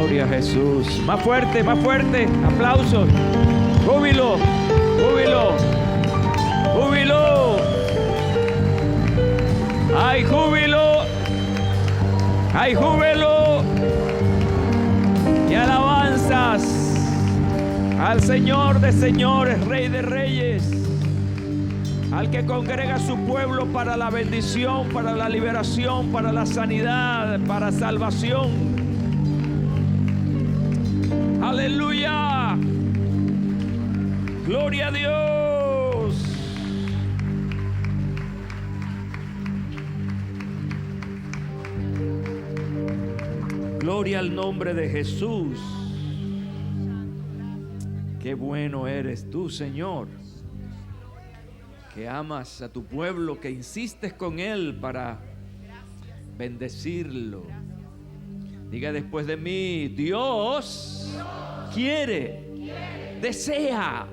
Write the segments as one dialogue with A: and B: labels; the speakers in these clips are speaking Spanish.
A: Gloria a Jesús. Más fuerte, aplausos. Júbilo, júbilo, júbilo. Hay júbilo, hay júbilo y alabanzas al Señor de señores, Rey de reyes, al que congrega a su pueblo para la bendición, para la liberación, para la sanidad, para salvación. Aleluya. Gloria a Dios. Gloria al nombre de Jesús. Qué bueno eres tú, Señor, que amas a tu pueblo, que insistes con él para bendecirlo. Diga después de mí: Dios quiere, desea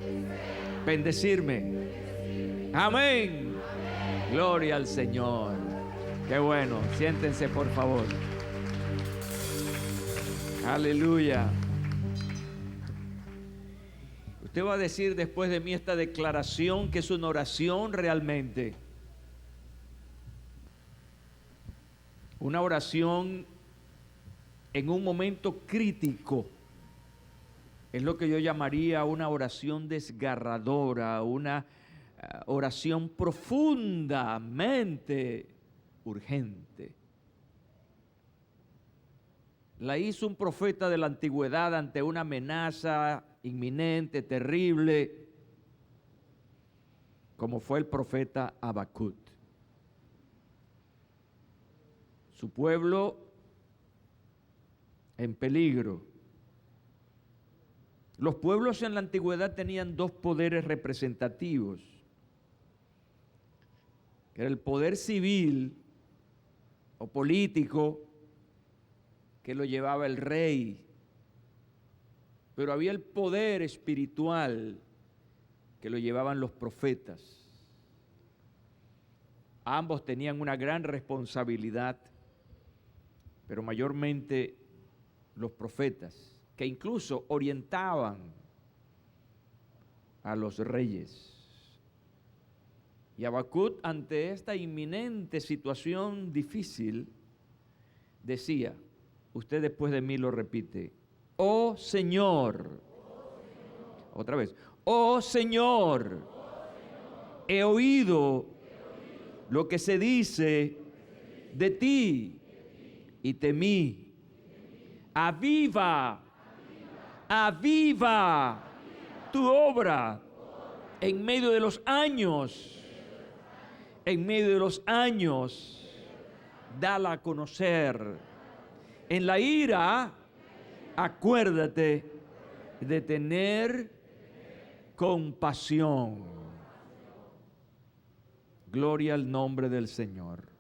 A: bendecirme. Amén. Gloria al Señor. Qué bueno. Siéntense, por favor. Aleluya. Usted va a decir después de mí esta declaración, que es una oración realmente. Una oración en un momento crítico. Es lo que yo llamaría una oración desgarradora, una oración profundamente urgente. La hizo un profeta de la antigüedad ante una amenaza inminente, terrible, como fue el profeta Habacuc. Su pueblo en peligro. Los pueblos en la antigüedad tenían dos poderes representativos, que era el poder civil o político, que lo llevaba el rey, pero había el poder espiritual que lo llevaban los profetas. Ambos tenían una gran responsabilidad, pero mayormente los profetas, que incluso orientaban a los reyes. Y Habacuc, ante esta inminente situación difícil, decía, usted después de mí lo repite: oh Señor, otra vez, oh Señor, he oído lo que se dice de ti y temí. Aviva tu obra en medio de los años. En medio de los años, dala a conocer. En la ira, acuérdate de tener compasión. Gloria al nombre del Señor.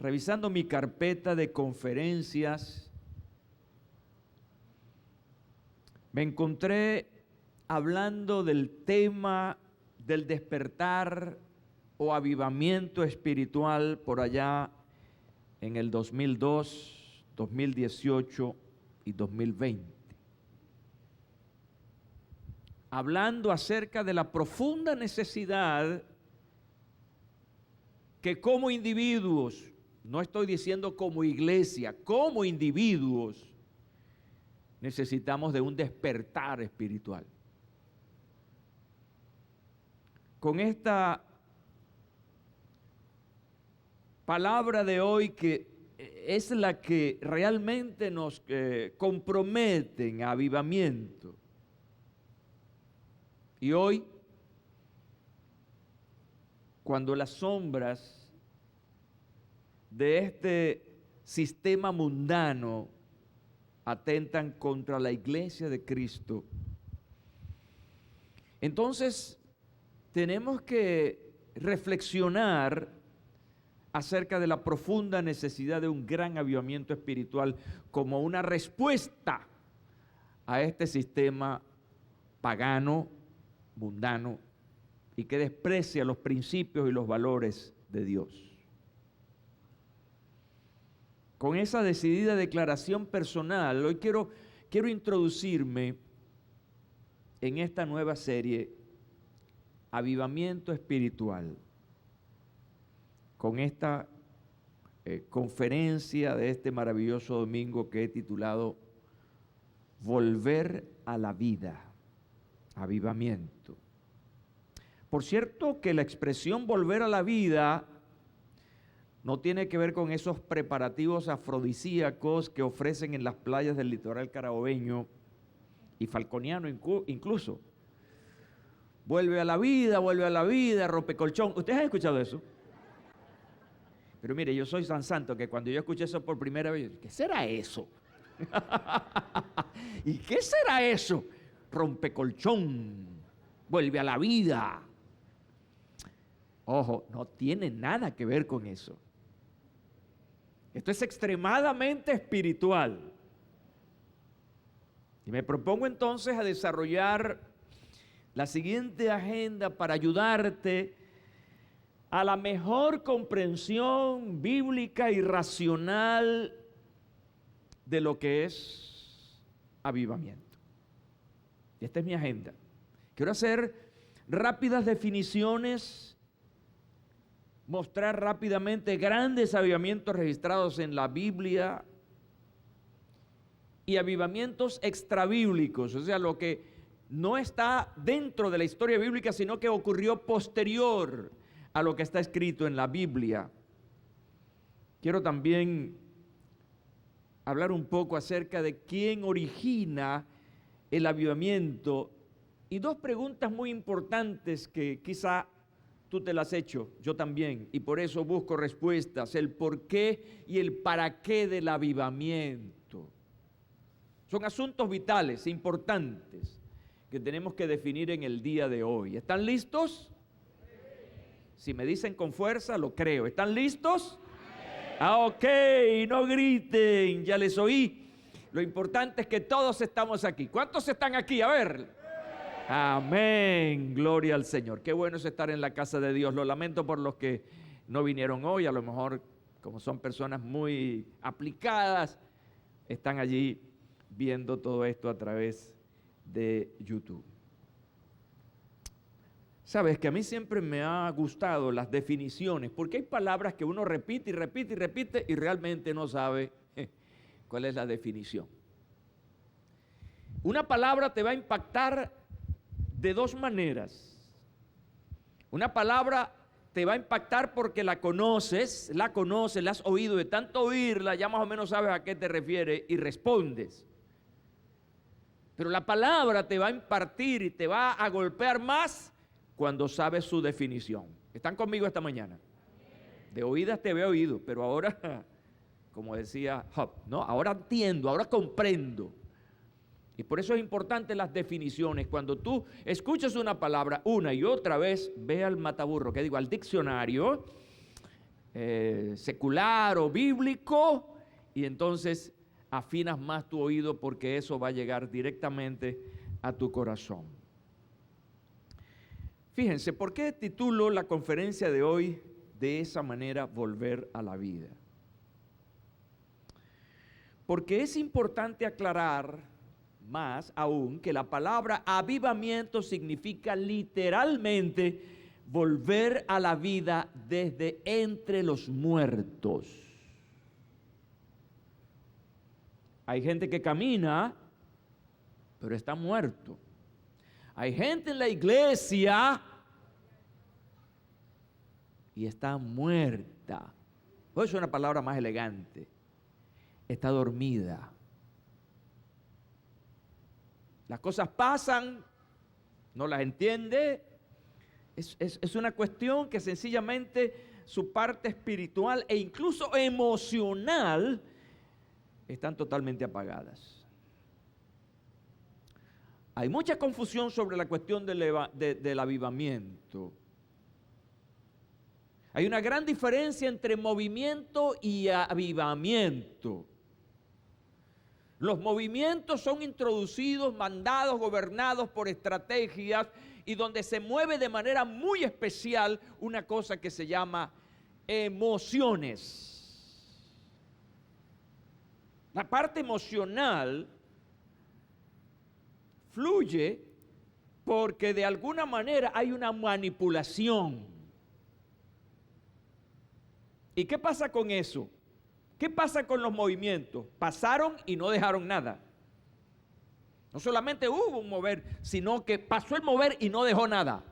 A: Revisando mi carpeta de conferencias, me encontré hablando del tema del despertar o avivamiento espiritual por allá en el 2002, 2018 y 2020. Hablando acerca de la profunda necesidad que como individuos, no estoy diciendo como iglesia, como individuos, necesitamos de un despertar espiritual. Con esta palabra de hoy, que es la que realmente nos compromete en avivamiento. Y hoy, cuando las sombras de este sistema mundano atentan contra la iglesia de Cristo, entonces tenemos que reflexionar acerca de la profunda necesidad de un gran avivamiento espiritual como una respuesta a este sistema pagano, mundano, y que desprecia los principios y los valores de Dios. con esa decidida declaración personal, hoy quiero introducirme en esta nueva serie, Avivamiento Espiritual, con esta conferencia de este maravilloso domingo que he titulado Volver a la vida, avivamiento. Por cierto que la expresión volver a la vida no tiene que ver con esos preparativos afrodisíacos que ofrecen en las playas del litoral carabobeño y falconiano incluso. Vuelve a la vida, rompecolchón. ¿Ustedes han escuchado eso? Pero mire, yo soy tan santo que cuando yo escuché eso por primera vez, ¿qué será eso? ¿Y qué será eso? Rompecolchón, vuelve a la vida. Ojo, no tiene nada que ver con eso. Esto es extremadamente espiritual. Y me propongo entonces a desarrollar la siguiente agenda para ayudarte a la mejor comprensión bíblica y racional de lo que es avivamiento. Esta es mi agenda. Quiero hacer rápidas definiciones, mostrar rápidamente grandes avivamientos registrados en la Biblia y avivamientos extrabíblicos, o sea, lo que no está dentro de la historia bíblica, sino que ocurrió posterior a lo que está escrito en la Biblia. Quiero también hablar un poco acerca de quién origina el avivamiento y dos preguntas muy importantes que quizá tú te las has hecho, yo también, y por eso busco respuestas, el por qué y el para qué del avivamiento. Son asuntos vitales, importantes, que tenemos que definir en el día de hoy. ¿Están listos? Si me dicen con fuerza, lo creo. ¿Están listos? Ok, no griten, ya les oí. Lo importante es que todos estamos aquí. ¿Cuántos están aquí? A ver. Amén, gloria al Señor. Qué bueno es estar en la casa de Dios. Lo lamento por los que no vinieron hoy. A lo mejor, como son personas muy aplicadas, están allí viendo todo esto a través de YouTube. Sabes que a mí siempre me ha gustado las definiciones, porque hay palabras que uno repite y repite y repite y realmente no sabe cuál es la definición. Una palabra te va a impactar de dos maneras. Una palabra te va a impactar porque la conoces, la has oído, de tanto oírla ya más o menos sabes a qué te refiere y respondes. Pero la palabra te va a impartir y te va a golpear más cuando sabes su definición. ¿Están conmigo esta mañana? De oídas te había oído, pero ahora, como decía Job, ¿no? Ahora entiendo, ahora comprendo. Y por eso es importante las definiciones. Cuando tú escuchas una palabra una y otra vez, ve al mataburro, que digo, al diccionario secular o bíblico, y entonces afinas más tu oído porque eso va a llegar directamente a tu corazón. Fíjense, ¿por qué titulo la conferencia de hoy de esa manera, volver a la vida? Porque es importante aclarar más aún que la palabra avivamiento significa literalmente volver a la vida desde entre los muertos. Hay gente que camina, pero está muerto. Hay gente en la iglesia y está muerta. Pues es una palabra más elegante. Está dormida. Las cosas pasan, no las entiende. Es una cuestión que sencillamente su parte espiritual e incluso emocional están totalmente apagadas. Hay mucha confusión sobre la cuestión del avivamiento. Hay una gran diferencia entre movimiento y avivamiento. Los movimientos son introducidos, mandados, gobernados por estrategias y donde se mueve de manera muy especial una cosa que se llama emociones. La parte emocional fluye porque de alguna manera hay una manipulación. ¿Y qué pasa con eso? ¿Qué pasa con los movimientos? Pasaron y no dejaron nada. No solamente hubo un mover, sino que pasó el mover y no dejó nada.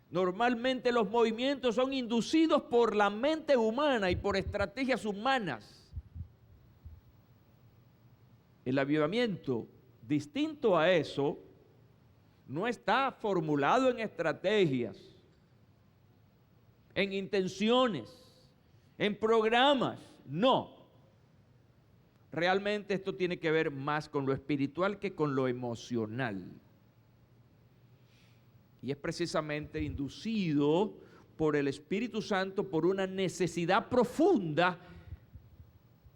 A: Normalmente los movimientos son inducidos por la mente humana y por estrategias humanas. El avivamiento, distinto a eso, no está formulado en estrategias, en intenciones, en programas, no. Realmente esto tiene que ver más con lo espiritual que con lo emocional. Y es precisamente inducido por el Espíritu Santo, por una necesidad profunda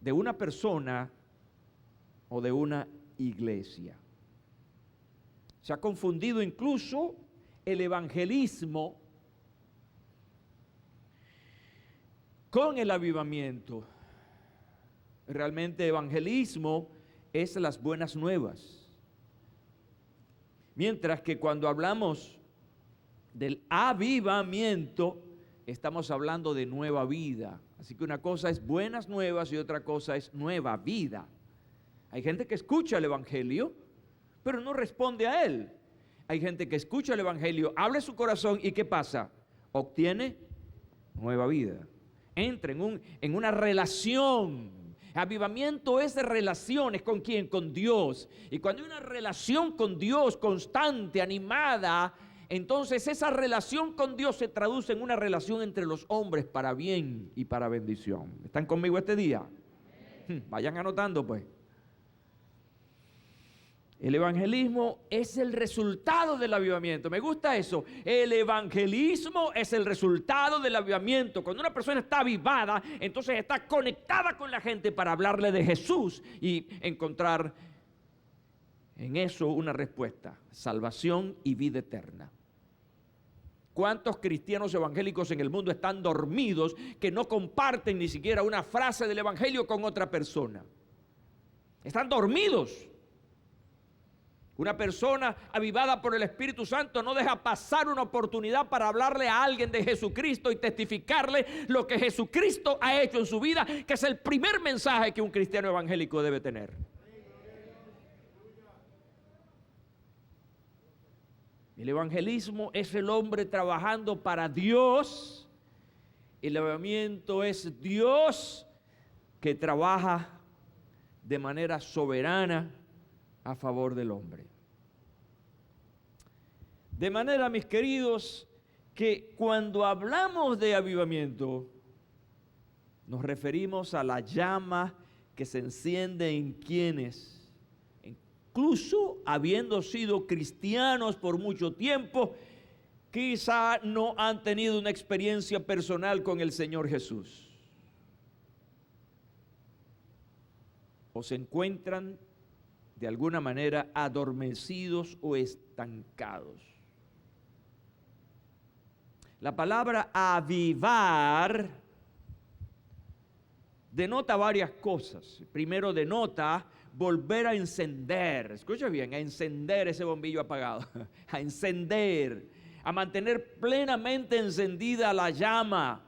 A: de una persona o de una iglesia. Se ha confundido incluso el evangelismo con el avivamiento. Realmente evangelismo es las buenas nuevas. Mientras que cuando hablamos del avivamiento, estamos hablando de nueva vida. Así que una cosa es buenas nuevas y otra cosa es nueva vida. Hay gente que escucha el evangelio, pero no responde a él. Hay gente que escucha el evangelio, abre su corazón y ¿qué pasa? Obtiene nueva vida. Entra en una relación. Avivamiento es de relaciones. ¿Con quién? Con Dios. Y cuando hay una relación con Dios constante, animada, entonces esa relación con Dios se traduce en una relación entre los hombres para bien y para bendición. ¿Están conmigo este día? Vayan anotando pues. El evangelismo es el resultado del avivamiento. Me gusta eso. El evangelismo es el resultado del avivamiento. Cuando una persona está avivada, entonces está conectada con la gente para hablarle de Jesús y encontrar en eso una respuesta: salvación y vida eterna. ¿Cuántos cristianos evangélicos en el mundo están dormidos que no comparten ni siquiera una frase del evangelio con otra persona? Están dormidos. Una persona avivada por el Espíritu Santo no deja pasar una oportunidad para hablarle a alguien de Jesucristo y testificarle lo que Jesucristo ha hecho en su vida, que es el primer mensaje que un cristiano evangélico debe tener. El evangelismo es el hombre trabajando para Dios. El avivamiento es Dios que trabaja de manera soberana a favor del hombre. De manera, mis queridos, que cuando hablamos de avivamiento, nos referimos a la llama que se enciende en quienes, incluso habiendo sido cristianos por mucho tiempo, quizá no han tenido una experiencia personal con el Señor Jesús. O se encuentran de alguna manera adormecidos o estancados. La palabra avivar denota varias cosas. Primero denota volver a encender. Escucha bien, a encender ese bombillo apagado. A encender, a mantener plenamente encendida la llama.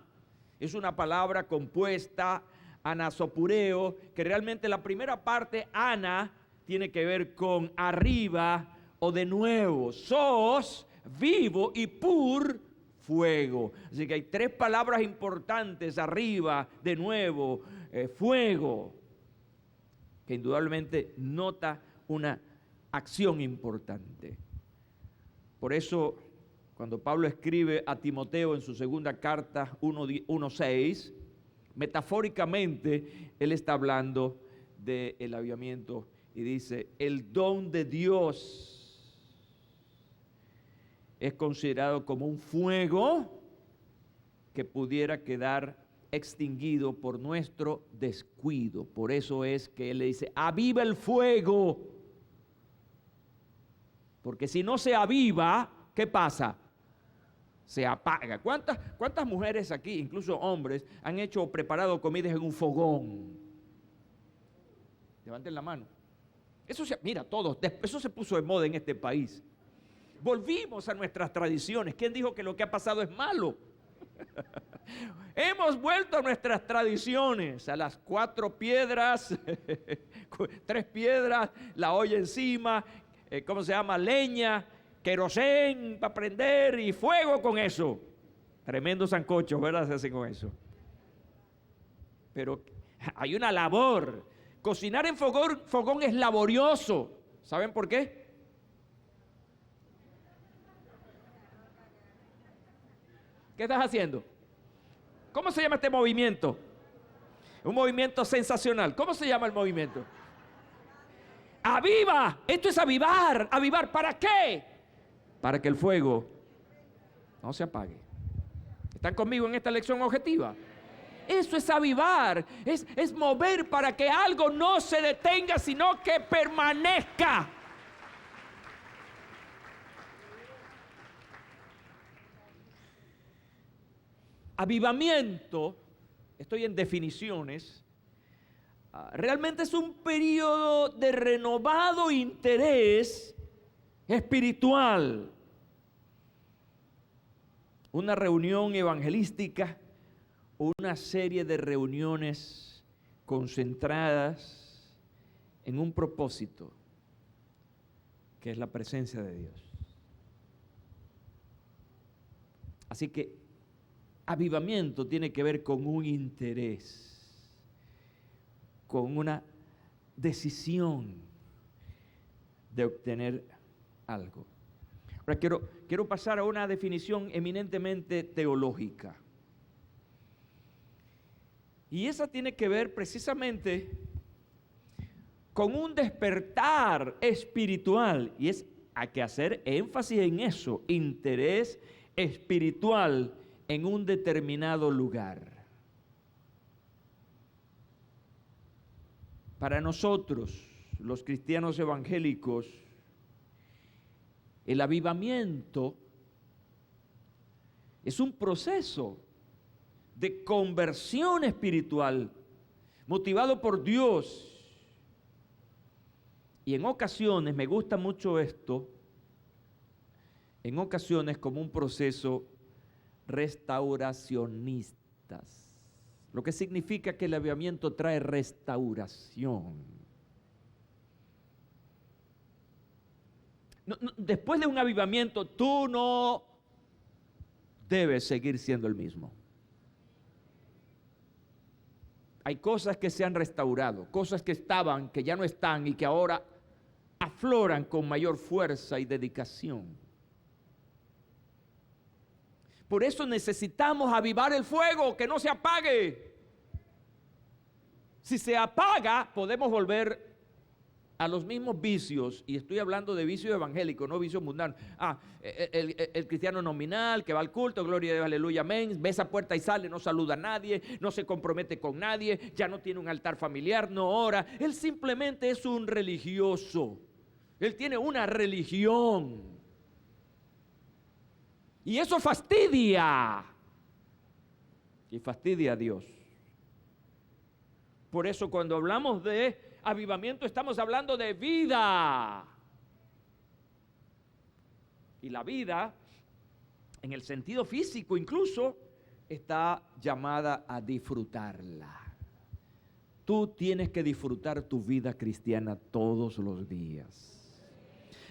A: Es una palabra compuesta, anasopureo, que realmente la primera parte, ana, tiene que ver con arriba o de nuevo. Sos, vivo, y pur, fuego. Así que hay tres palabras importantes: arriba, de nuevo, fuego, que indudablemente nota una acción importante. Por eso, cuando Pablo escribe a Timoteo en su segunda carta 1:6, metafóricamente él está hablando del avivamiento y dice: el don de Dios es considerado como un fuego que pudiera quedar extinguido por nuestro descuido. Por eso es que él le dice: aviva el fuego. Porque si no se aviva, ¿qué pasa? se apaga. ¿Cuántas mujeres aquí, incluso hombres, han hecho o preparado comidas en un fogón? Levanten la mano. Mira, todos, eso se puso de moda en este país. Volvimos a nuestras tradiciones. ¿Quién dijo que lo que ha pasado es malo? Hemos vuelto a nuestras tradiciones, a las 4 piedras, 3 piedras, la olla encima, leña, querosén para prender y fuego con eso. Tremendo sancocho, ¿verdad? Se hacen con eso. Pero hay una labor. Cocinar en fogón es laborioso. ¿Saben por qué? ¿Qué estás haciendo? ¿Cómo se llama este movimiento? Un movimiento sensacional. ¿Cómo se llama el movimiento? ¡Aviva! Esto es avivar. ¿Avivar para qué? Para que el fuego no se apague. ¿Están conmigo en esta lección objetiva? Eso es avivar. Es mover para que algo no se detenga, sino que permanezca. Avivamiento, estoy en definiciones, realmente es un periodo de renovado interés espiritual. Una reunión evangelística, una serie de reuniones concentradas en un propósito, que es la presencia de Dios. Así que avivamiento tiene que ver con un interés, con una decisión de obtener algo. Ahora quiero pasar a una definición eminentemente teológica. Y esa tiene que ver precisamente con un despertar espiritual. Y hay que hacer énfasis en eso, interés espiritual en un determinado lugar. Para nosotros, los cristianos evangélicos, el avivamiento es un proceso de conversión espiritual motivado por Dios. Y en ocasiones, me gusta mucho esto, en ocasiones como un proceso restauracionistas, lo que significa que el avivamiento trae restauración. Después de un avivamiento, tú no debes seguir siendo el mismo. Hay cosas que se han restaurado, cosas que estaban, que ya no están y que ahora afloran con mayor fuerza y dedicación. Por eso necesitamos avivar el fuego, que no se apague. Si se apaga, podemos volver a los mismos vicios, y estoy hablando de vicios evangélicos, no vicios mundanos. El cristiano nominal que va al culto, gloria a Dios, aleluya, amén, ve esa puerta y sale, no saluda a nadie, no se compromete con nadie, ya no tiene un altar familiar, no ora. Él simplemente es un religioso. Él tiene una religión. Y eso fastidia. Y fastidia a Dios. Por eso cuando hablamos de avivamiento estamos hablando de vida. Y la vida, en el sentido físico incluso, está llamada a disfrutarla. Tú tienes que disfrutar tu vida cristiana todos los días.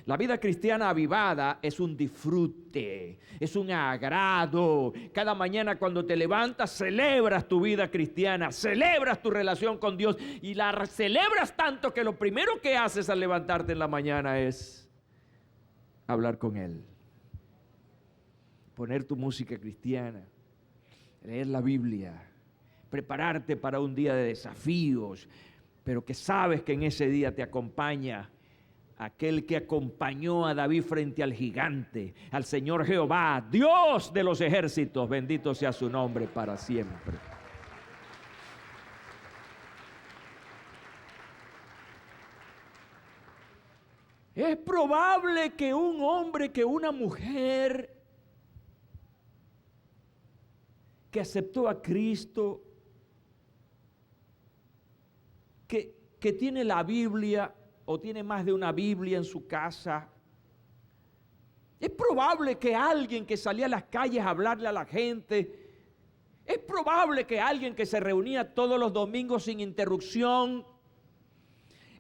A: La vida cristiana avivada es un disfrute, es un agrado. Cada mañana cuando te levantas celebras tu vida cristiana, celebras tu relación con Dios y la celebras tanto que lo primero que haces al levantarte en la mañana es hablar con Él. Poner tu música cristiana, leer la Biblia, prepararte para un día de desafíos, pero que sabes que en ese día te acompaña aquel que acompañó a David frente al gigante, al Señor Jehová, Dios de los ejércitos, bendito sea su nombre para siempre. Es probable que un hombre, que una mujer que aceptó a Cristo, que tiene la Biblia o tiene más de una Biblia en su casa. Es probable que alguien que salía a las calles a hablarle a la gente, es probable que alguien que se reunía todos los domingos sin interrupción,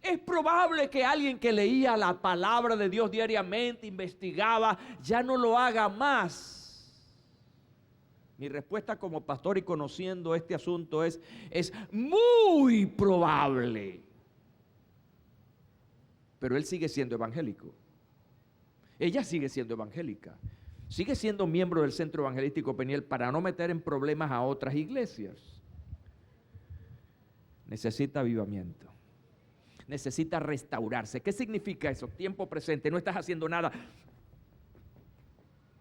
A: es probable que alguien que leía la palabra de Dios diariamente, investigaba, ya no lo haga más. Mi respuesta como pastor y conociendo este asunto es muy probable. Pero él sigue siendo evangélico. Ella sigue siendo evangélica. Sigue siendo miembro del Centro Evangelístico Peniel para no meter en problemas a otras iglesias. Necesita avivamiento. Necesita restaurarse. ¿Qué significa eso? Tiempo presente, no estás haciendo nada.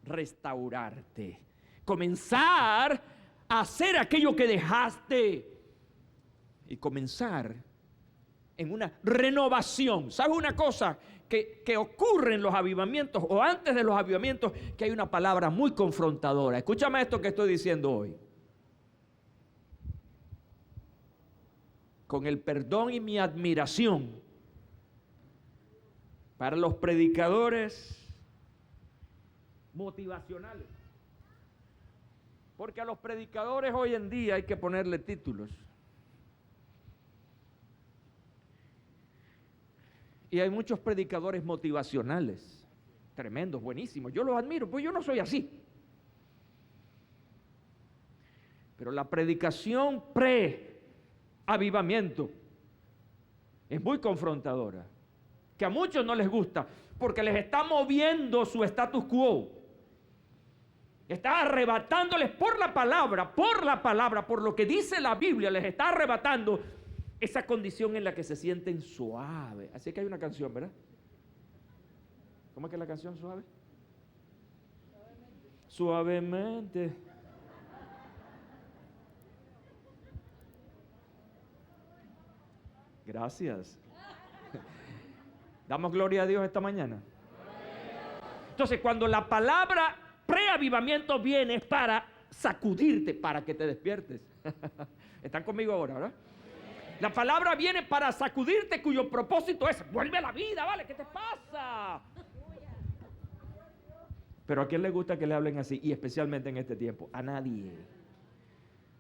A: Restaurarte. Comenzar a hacer aquello que dejaste. Y comenzar en una renovación. ¿Sabes una cosa que ocurre en los avivamientos o antes de los avivamientos? Que hay una palabra muy confrontadora. Escúchame esto que estoy diciendo hoy. Con el perdón y mi admiración para los predicadores motivacionales. Porque a los predicadores hoy en día hay que ponerle títulos. Y hay muchos predicadores motivacionales, tremendos, buenísimos. Yo los admiro, pues yo no soy así. Pero la predicación pre-avivamiento es muy confrontadora, que a muchos no les gusta, porque les está moviendo su status quo. Está arrebatándoles por la palabra, por lo que dice la Biblia, les está arrebatando esa condición en la que se sienten suaves. Así que hay una canción, ¿verdad? ¿Cómo es que es la canción suave? Suavemente. Gracias. Damos gloria a Dios esta mañana. Entonces, cuando la palabra preavivamiento viene es para sacudirte, para que te despiertes. ¿Están conmigo ahora, verdad? La palabra viene para sacudirte, cuyo propósito es: vuelve a la vida, ¿vale? ¿Qué te pasa? Pero ¿a quién le gusta que le hablen así? Y especialmente en este tiempo. A nadie.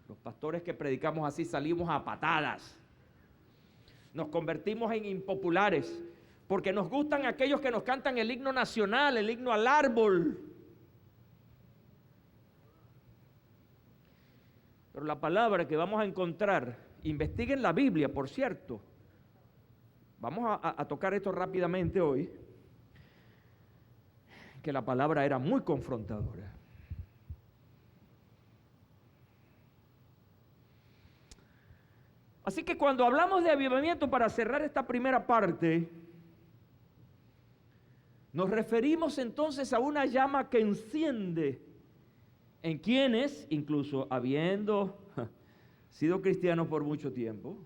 A: Los pastores que predicamos así salimos a patadas. Nos convertimos en impopulares. Porque nos gustan aquellos que nos cantan el himno nacional, el himno al árbol. Pero la palabra que vamos a encontrar, investiguen la Biblia, por cierto. Vamos a tocar esto rápidamente hoy. Que la palabra era muy confrontadora. Así que cuando hablamos de avivamiento, para cerrar esta primera parte, nos referimos entonces a una llama que enciende en quienes, incluso habiendo sido cristianos por mucho tiempo,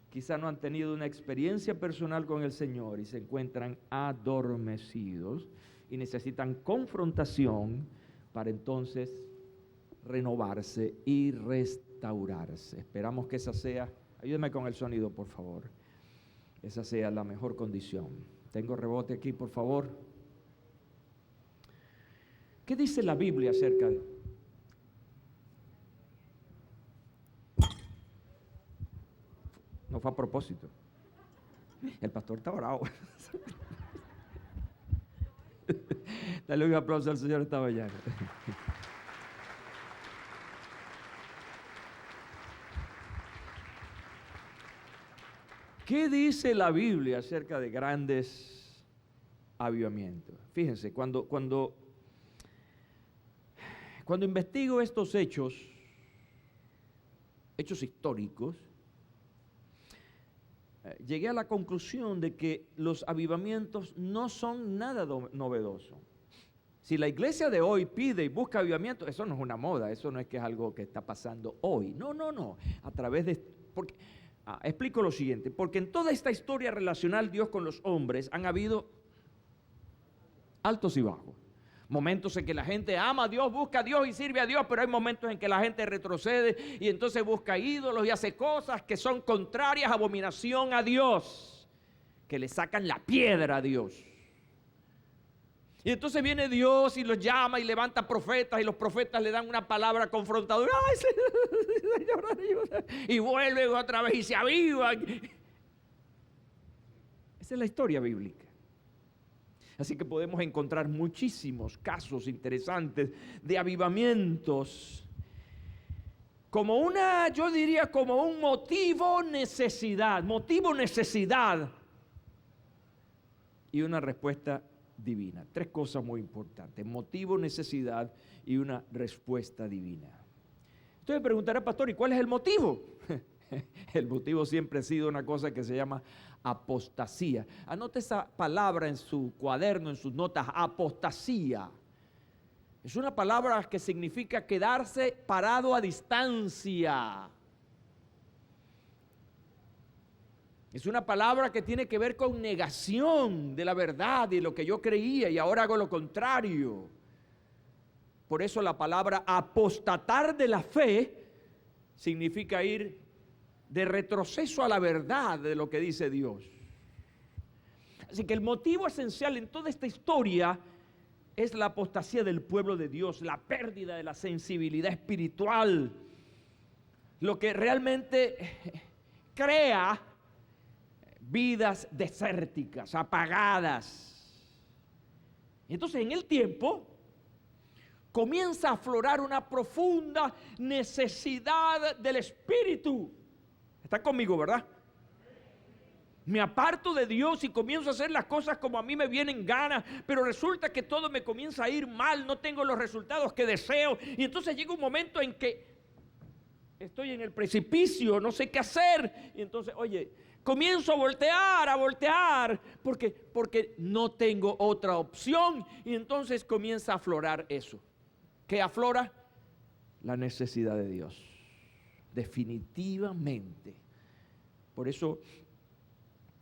A: quizá no han tenido una experiencia personal con el Señor y se encuentran adormecidos y necesitan confrontación para entonces renovarse y restaurarse. Esperamos que esa sea, ayúdeme con el sonido, por favor, esa sea la mejor condición. Tengo rebote aquí, por favor. ¿Qué dice la Biblia acerca de? No fue a propósito. El pastor está bravo. Dale un aplauso al Señor esta mañana. ¿Qué dice la Biblia acerca de grandes avivamientos? Fíjense, cuando investigo estos hechos históricos, llegué a la conclusión de que los avivamientos no son nada novedoso. Si la iglesia de hoy pide y busca avivamiento, eso no es una moda, eso no es que es algo que está pasando hoy. No. A través de... explico lo siguiente, porque en toda esta historia relacional Dios con los hombres han habido altos y bajos, Momentos en que la gente ama a Dios, busca a Dios y sirve a Dios, pero hay momentos en que la gente retrocede y entonces busca ídolos y hace cosas que son contrarias, abominación a Dios, que le sacan la piedra a Dios. Y entonces viene Dios y los llama y levanta profetas y los profetas le dan una palabra confrontadora. ¡Ay, Señor, ayuda! Y vuelven otra vez y se avivan. Esa es la historia bíblica. Así que podemos encontrar muchísimos casos interesantes de avivamientos como yo diría como un motivo necesidad y una respuesta divina. Tres cosas muy importantes: motivo, necesidad y una respuesta divina. Usted me preguntará, pastor, ¿y cuál es el motivo? El motivo siempre ha sido una cosa que se llama apostasía. Anote esa palabra en su cuaderno, en sus notas: apostasía. Es una palabra que significa quedarse parado a distancia. Es una palabra que tiene que ver con negación de la verdad y de lo que yo creía y ahora hago lo contrario. Por eso la palabra apostatar de la fe significa ir de retroceso a la verdad de lo que dice Dios. Así que el motivo esencial en toda esta historia es la apostasía del pueblo de Dios, la pérdida de la sensibilidad espiritual, lo que realmente crea vidas desérticas, apagadas. Entonces, en el tiempo comienza a aflorar una profunda necesidad del Espíritu. ¿Están conmigo, verdad? Me aparto de Dios y comienzo a hacer las cosas como a mí me vienen ganas, pero resulta que todo me comienza a ir mal, no tengo los resultados que deseo, y entonces llega un momento en que estoy en el precipicio, no sé qué hacer, y entonces, comienzo a voltear, porque no tengo otra opción, y entonces comienza a aflorar eso. ¿Qué aflora? La necesidad de Dios, definitivamente. Por eso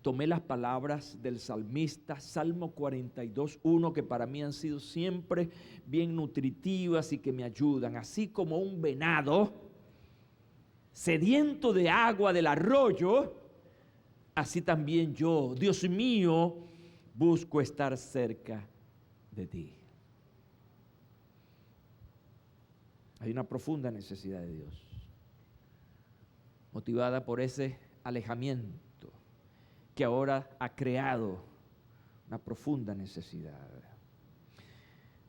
A: tomé las palabras del salmista, Salmo 42:1, que para mí han sido siempre bien nutritivas y que me ayudan. Así como un venado sediento de agua del arroyo, así también yo, Dios mío, busco estar cerca de ti. Hay una profunda necesidad de Dios, motivada por ese alejamiento que ahora ha creado una profunda necesidad.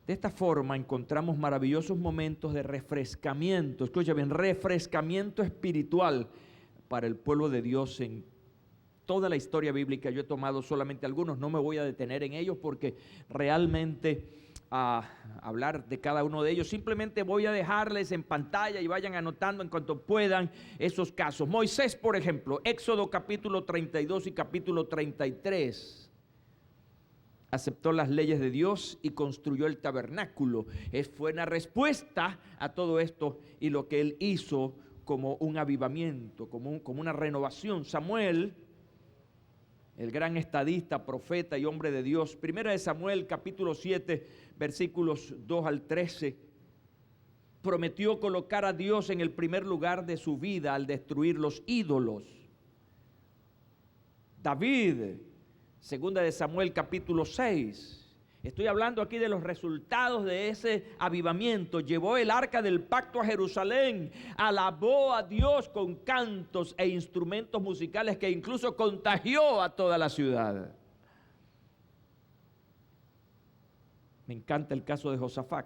A: De esta forma encontramos maravillosos momentos de refrescamiento, escucha bien, refrescamiento espiritual para el pueblo de Dios en toda la historia bíblica. Yo he tomado solamente algunos, no me voy a detener en ellos porque realmente hablar de cada uno de ellos, simplemente voy a dejarles en pantalla y vayan anotando en cuanto puedan esos casos. Moisés, por ejemplo, Éxodo capítulo 32 y capítulo 33, aceptó las leyes de Dios y construyó el tabernáculo. Fue una respuesta a todo esto y lo que él hizo como un avivamiento, como una renovación. Samuel, el gran estadista, profeta y hombre de Dios, Primera de Samuel capítulo 7, versículos 2 al 13, prometió colocar a Dios en el primer lugar de su vida al destruir los ídolos. David, Segunda de Samuel capítulo 6, estoy hablando aquí de los resultados de ese avivamiento. Llevó el arca del pacto a Jerusalén, alabó a Dios con cantos e instrumentos musicales que incluso contagió a toda la ciudad. Me encanta el caso de Josafat,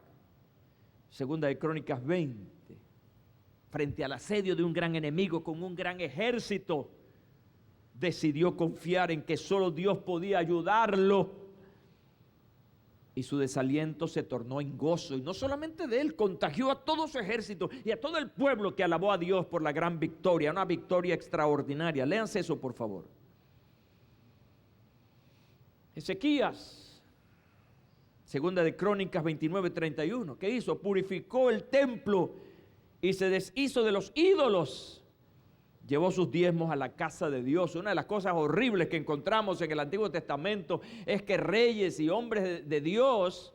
A: Segunda de Crónicas 20, frente al asedio de un gran enemigo con un gran ejército, decidió confiar en que solo Dios podía ayudarlo. Y su desaliento se tornó en gozo. Y no solamente de él, contagió a todo su ejército y a todo el pueblo que alabó a Dios por la gran victoria. Una victoria extraordinaria. Léanse eso, por favor. Ezequías, Segunda de Crónicas 29:31. ¿Qué hizo? Purificó el templo y se deshizo de los ídolos. Llevó sus diezmos a la casa de Dios. Una de las cosas horribles que encontramos en el Antiguo Testamento es que reyes y hombres de Dios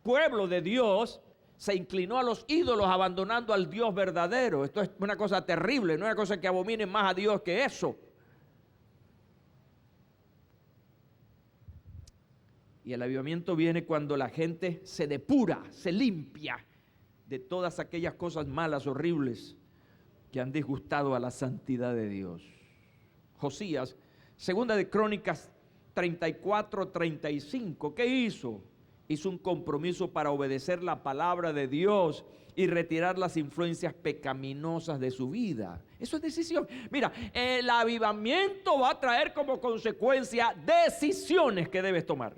A: pueblo de Dios se inclinó a los ídolos abandonando al Dios verdadero. Esto es una cosa terrible, no es una cosa que abominen más a Dios que eso. Y el avivamiento viene cuando la gente se depura, se limpia de todas aquellas cosas malas, horribles, que han disgustado a la santidad de Dios. Josías, segunda de Crónicas 34-35, ¿qué hizo? Hizo un compromiso para obedecer la palabra de Dios y retirar las influencias pecaminosas de su vida. Eso es decisión. Mira, el avivamiento va a traer como consecuencia decisiones que debes tomar.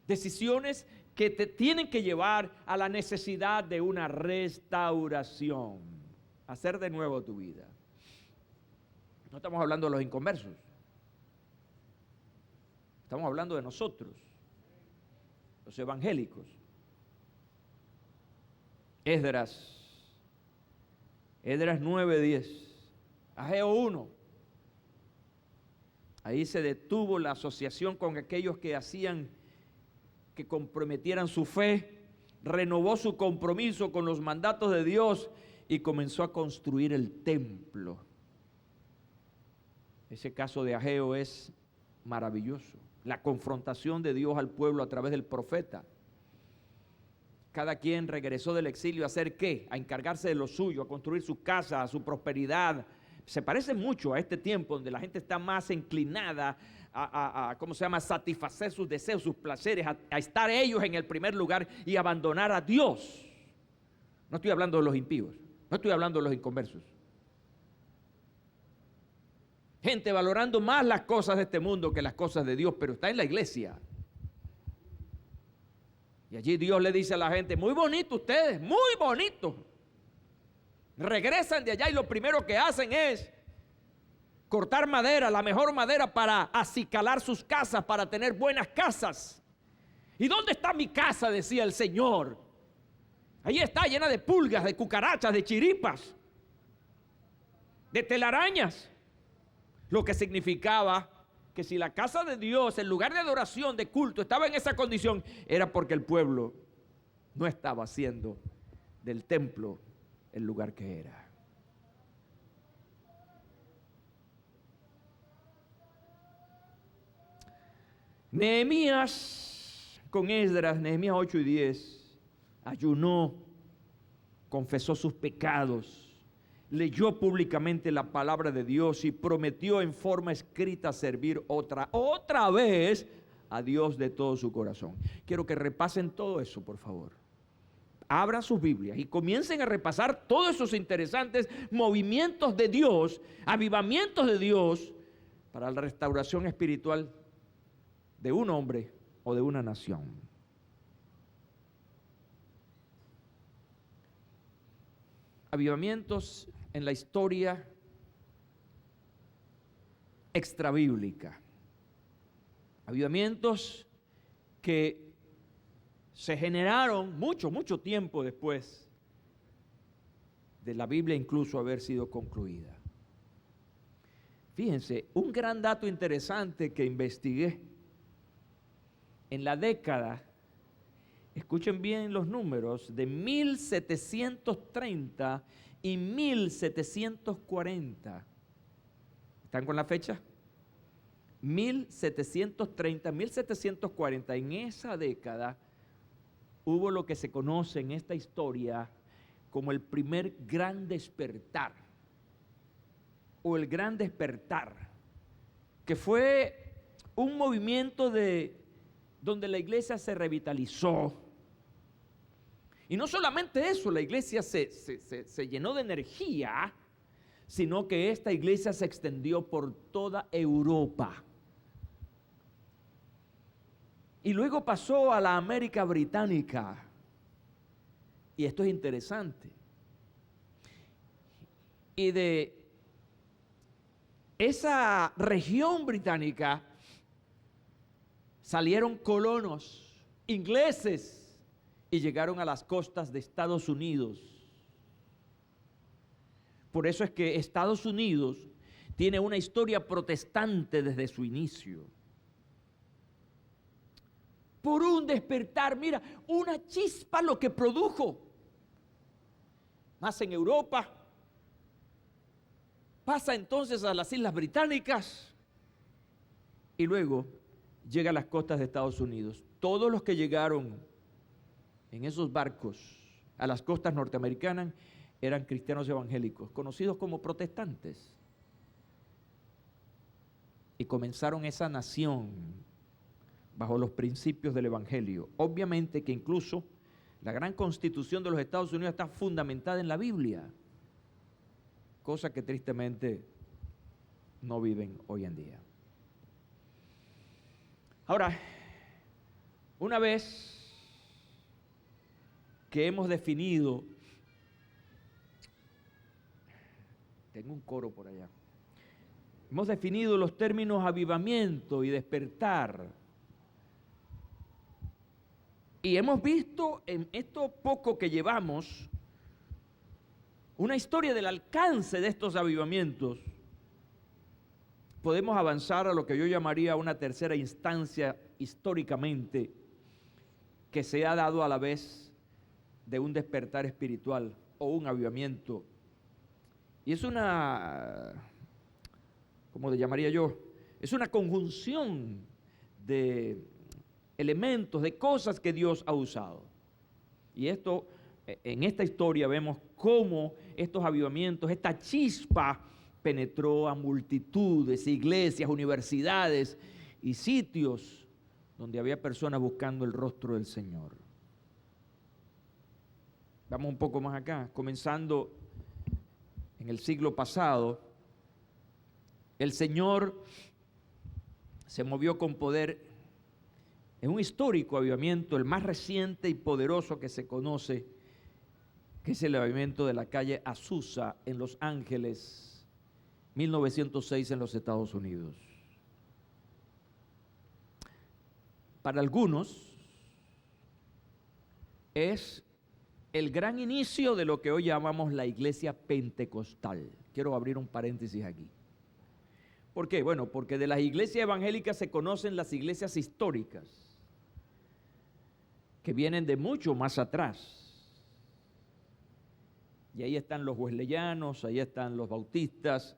A: Decisiones que te tienen que llevar a la necesidad de una restauración. Hacer de nuevo tu vida. No estamos hablando de los inconversos. Estamos hablando de nosotros, los evangélicos. Esdras 9:10. Ageo 1. Ahí se detuvo la asociación con aquellos que hacían que comprometieran su fe, renovó su compromiso con los mandatos de Dios y comenzó a construir el templo. Ese caso de Ageo es maravilloso. La confrontación de Dios al pueblo a través del profeta. Cada quien regresó del exilio a hacer ¿qué? A encargarse de lo suyo, a construir su casa, a su prosperidad. Se parece mucho a este tiempo donde la gente está más inclinada a satisfacer sus deseos, sus placeres, a estar ellos en el primer lugar y abandonar a Dios. No estoy hablando de los impíos, no estoy hablando de los inconversos. Gente valorando más las cosas de este mundo que las cosas de Dios, pero está en la iglesia. Y allí Dios le dice a la gente, muy bonito ustedes, muy bonito. Regresan de allá y lo primero que hacen es cortar madera, la mejor madera para acicalar sus casas, para tener buenas casas. ¿Y dónde está mi casa?, decía el Señor. Ahí está, llena de pulgas, de cucarachas, de chiripas, de telarañas. Lo que significaba que si la casa de Dios, el lugar de adoración, de culto, estaba en esa condición, era porque el pueblo no estaba haciendo del templo el lugar que era. Nehemías con Esdras, Nehemías 8 y 10, ayunó, confesó sus pecados, leyó públicamente la palabra de Dios y prometió en forma escrita servir otra vez a Dios de todo su corazón. Quiero que repasen todo eso, por favor. Abran sus Biblias y comiencen a repasar todos esos interesantes movimientos de Dios, avivamientos de Dios para la restauración espiritual de un hombre o de una nación. Avivamientos en la historia extrabíblica. Avivamientos que se generaron mucho tiempo después de la Biblia incluso haber sido concluida. Fíjense, un gran dato interesante que investigué. En la década, escuchen bien los números, de 1730 y 1740. ¿Están con la fecha? 1730, 1740. En esa década hubo lo que se conoce en esta historia como el primer gran despertar, o el gran despertar, que fue un movimiento donde la iglesia se revitalizó. Y no solamente eso, la iglesia se llenó de energía, sino que esta iglesia se extendió por toda Europa. Y luego pasó a la América Británica. Y esto es interesante. Y de esa región británica salieron colonos ingleses y llegaron a las costas de Estados Unidos. Por eso es que Estados Unidos tiene una historia protestante desde su inicio. por un despertar. Mira, una chispa lo que produjo. Nace en Europa, pasa entonces a las Islas Británicas y luego llega a las costas de Estados Unidos. Todos los que llegaron en esos barcos a las costas norteamericanas eran cristianos evangélicos, conocidos como protestantes. Y comenzaron esa nación bajo los principios del evangelio. Obviamente que incluso la gran constitución de los Estados Unidos está fundamentada en la Biblia, cosa que tristemente no viven hoy en día. Ahora, una vez que hemos definido, tengo un coro por allá, hemos definido los términos avivamiento y despertar, y hemos visto en esto poco que llevamos una historia del alcance de estos avivamientos, podemos avanzar a lo que yo llamaría una tercera instancia históricamente que se ha dado a la vez de un despertar espiritual o un avivamiento. Y es una, ¿cómo le llamaría yo? Es una conjunción de elementos, de cosas que Dios ha usado. Y esto, en esta historia vemos cómo estos avivamientos, esta chispa penetró a multitudes, iglesias, universidades y sitios donde había personas buscando el rostro del Señor. Vamos un poco más acá, comenzando en el siglo pasado, el Señor se movió con poder en un histórico avivamiento, el más reciente y poderoso que se conoce, que es el avivamiento de la calle Azusa en Los Ángeles, 1906 en los Estados Unidos. Para algunos es el gran inicio de lo que hoy llamamos la iglesia pentecostal. Quiero abrir un paréntesis aquí. ¿Por qué? Bueno, porque de las iglesias evangélicas se conocen las iglesias históricas, que vienen de mucho más atrás. Y ahí están los wesleyanos, ahí están los bautistas,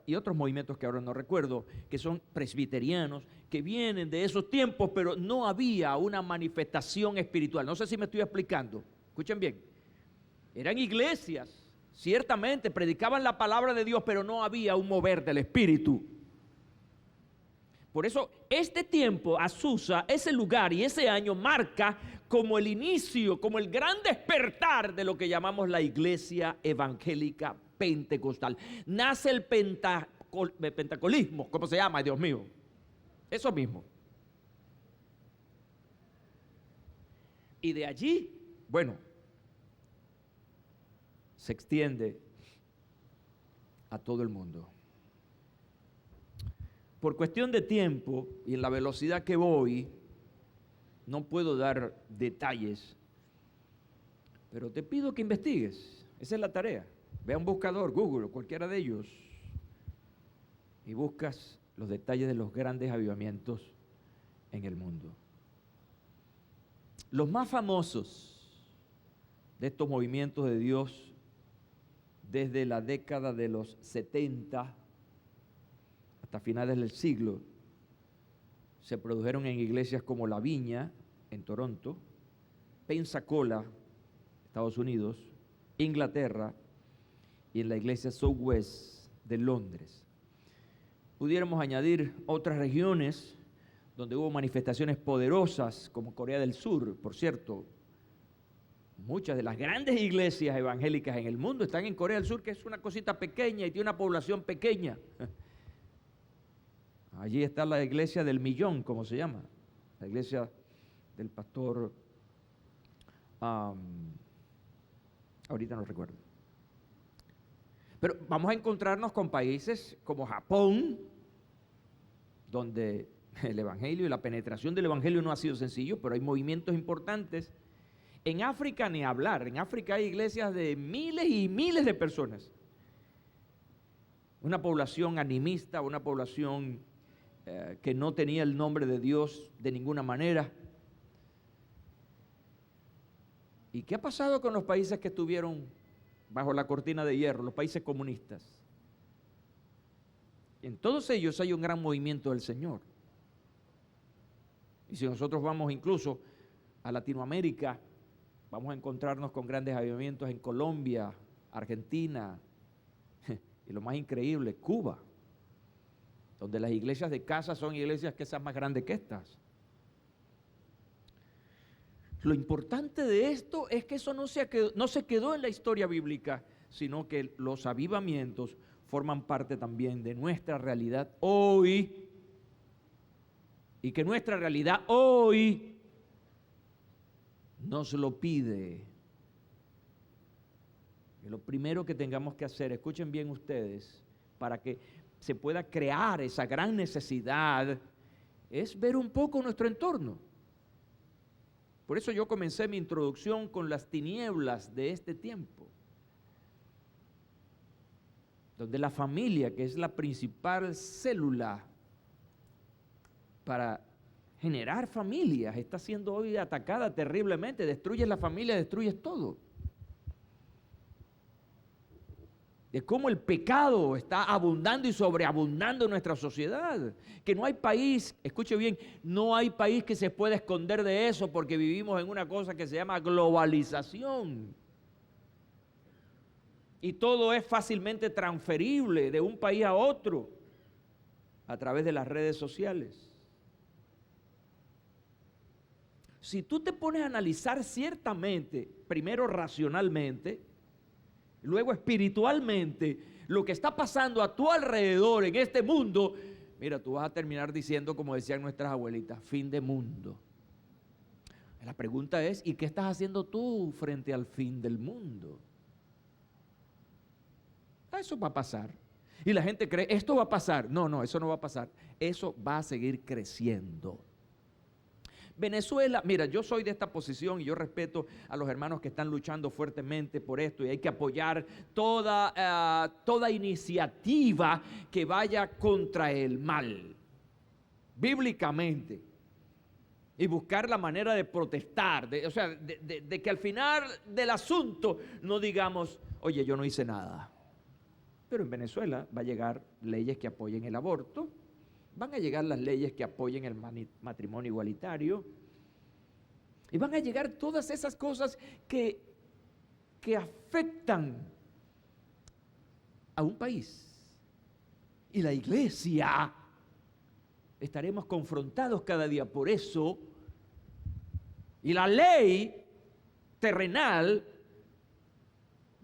A: y otros movimientos que ahora no recuerdo, que son presbiterianos, que vienen de esos tiempos, pero no había una manifestación espiritual. No sé si me estoy explicando. Escuchen bien. Eran iglesias, ciertamente, predicaban la palabra de Dios, pero no había un mover del Espíritu. Por eso, este tiempo, Azusa, ese lugar y ese año marca como el inicio, como el gran despertar de lo que llamamos la iglesia evangélica pentecostal. Nace el pentacolismo, ¿cómo se llama? Dios mío. Eso mismo. Y de allí, bueno, se extiende a todo el mundo. Por cuestión de tiempo y en la velocidad que voy, no puedo dar detalles, pero te pido que investigues. Esa es la tarea. Ve a un buscador, Google o cualquiera de ellos, y buscas los detalles de los grandes avivamientos en el mundo. Los más famosos de estos movimientos de Dios desde la década de los 70 hasta finales del siglo se produjeron en iglesias como La Viña, en Toronto, Pensacola, Estados Unidos, Inglaterra, y en la iglesia Southwest de Londres. Pudiéramos añadir otras regiones donde hubo manifestaciones poderosas, como Corea del Sur. Por cierto, muchas de las grandes iglesias evangélicas en el mundo están en Corea del Sur, que es una cosita pequeña y tiene una población pequeña. Allí está la iglesia del millón, como se llama, la iglesia del pastor, ahorita no recuerdo. Pero vamos a encontrarnos con países como Japón, donde el evangelio y la penetración del evangelio no ha sido sencillo, pero hay movimientos importantes. En África ni hablar, en África hay iglesias de miles y miles de personas. Una población animista, una población que no tenía el nombre de Dios de ninguna manera. ¿Y qué ha pasado con los países que estuvieron bajo la cortina de hierro, los países comunistas? En todos ellos hay un gran movimiento del Señor. Y si nosotros vamos incluso a Latinoamérica, vamos a encontrarnos con grandes avivamientos en Colombia, Argentina, y lo más increíble, Cuba, donde las iglesias de casa son iglesias que son más grandes que estas. Lo importante de esto es que eso no se quedó en la historia bíblica, sino que los avivamientos forman parte también de nuestra realidad hoy, y que nuestra realidad hoy nos lo pide. Y lo primero que tengamos que hacer, escuchen bien ustedes, para que se pueda crear esa gran necesidad, es ver un poco nuestro entorno. Por eso yo comencé mi introducción con las tinieblas de este tiempo, donde la familia, que es la principal célula para generar familias, está siendo hoy atacada terriblemente. Destruyes la familia, destruyes todo. De cómo el pecado está abundando y sobreabundando en nuestra sociedad. Que no hay país, escuche bien, no hay país que se pueda esconder de eso, porque vivimos en una cosa que se llama globalización. Y todo es fácilmente transferible de un país a otro a través de las redes sociales. Si tú te pones a analizar ciertamente, primero racionalmente, luego espiritualmente, lo que está pasando a tu alrededor en este mundo, mira, tú vas a terminar diciendo, como decían nuestras abuelitas, fin de mundo. La pregunta es, ¿y qué estás haciendo tú frente al fin del mundo? Eso va a pasar. Y la gente cree, esto va a pasar. No, eso no va a pasar. Eso va a seguir creciendo. Venezuela, mira, yo soy de esta posición y yo respeto a los hermanos que están luchando fuertemente por esto, y hay que apoyar toda iniciativa que vaya contra el mal, bíblicamente, y buscar la manera de protestar, de que al final del asunto no digamos, oye, yo no hice nada. Pero en Venezuela va a llegar leyes que apoyen el aborto, van a llegar las leyes que apoyen el matrimonio igualitario, y van a llegar todas esas cosas que afectan a un país. Y la iglesia estaremos confrontados cada día por eso, y la ley terrenal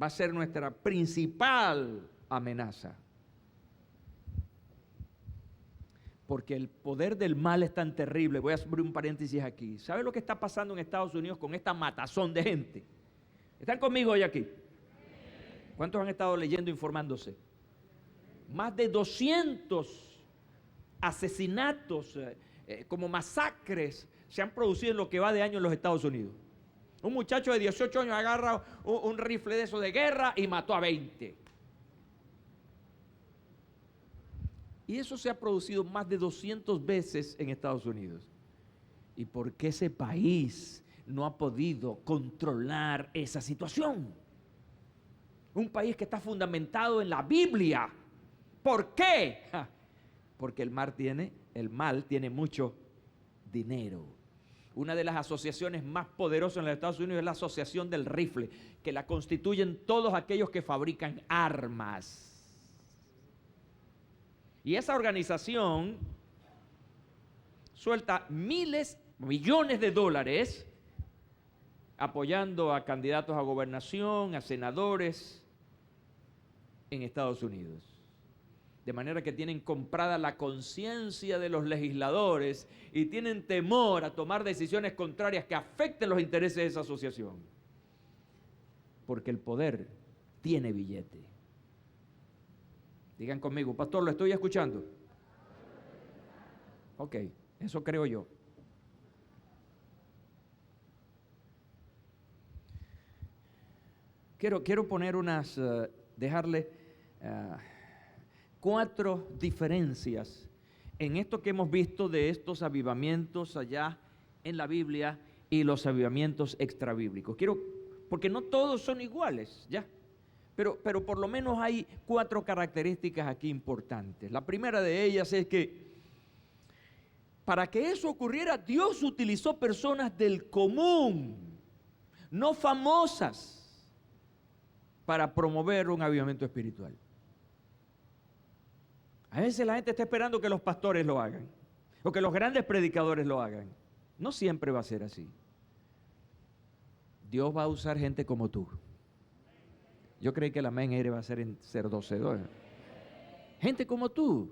A: va a ser nuestra principal amenaza. Porque el poder del mal es tan terrible. Voy a abrir un paréntesis aquí. ¿Sabe lo que está pasando en Estados Unidos con esta matazón de gente? ¿Están conmigo hoy aquí? ¿Cuántos han estado leyendo, informándose? Más de 200 asesinatos, como masacres, se han producido en lo que va de año en los Estados Unidos. Un muchacho de 18 años agarra un rifle de eso de guerra y mató a 20. Y eso se ha producido más de 200 veces en Estados Unidos. ¿Y por qué ese país no ha podido controlar esa situación? Un país que está fundamentado en la Biblia. ¿Por qué? Porque el mal tiene mucho dinero. Una de las asociaciones más poderosas en los Estados Unidos es la Asociación del Rifle, que la constituyen todos aquellos que fabrican armas. Y esa organización suelta millones de dólares apoyando a candidatos a gobernación, a senadores en Estados Unidos. De manera que tienen comprada la conciencia de los legisladores y tienen temor a tomar decisiones contrarias que afecten los intereses de esa asociación. Porque el poder tiene billete. Digan conmigo, pastor, ¿lo estoy escuchando? Ok, eso creo yo. Quiero poner dejarle 4 diferencias en esto que hemos visto de estos avivamientos allá en la Biblia y los avivamientos extrabíblicos. Porque no todos son iguales, ya. Pero por lo menos hay 4 características aquí importantes. La primera de ellas es que para que eso ocurriera, Dios utilizó personas del común, no famosas, para promover un avivamiento espiritual. A veces la gente está esperando que los pastores lo hagan, o que los grandes predicadores lo hagan. No siempre va a ser así. Dios va a usar gente como tú. Yo creí que el amén aire va a ser en 012. Gente como tú.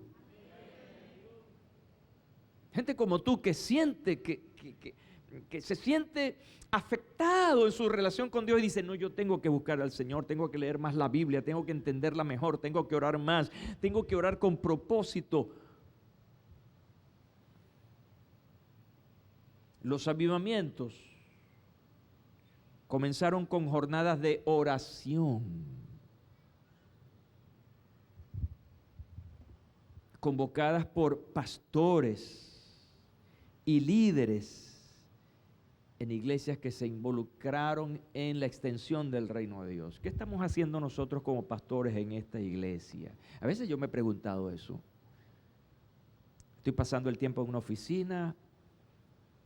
A: Gente como tú que siente, que se siente afectado en su relación con Dios y dice, no, yo tengo que buscar al Señor, tengo que leer más la Biblia, tengo que entenderla mejor, tengo que orar más, tengo que orar con propósito. Los avivamientos comenzaron con jornadas de oración, convocadas por pastores y líderes en iglesias que se involucraron en la extensión del reino de Dios. ¿Qué estamos haciendo nosotros como pastores en esta iglesia? A veces yo me he preguntado eso. Estoy pasando el tiempo en una oficina,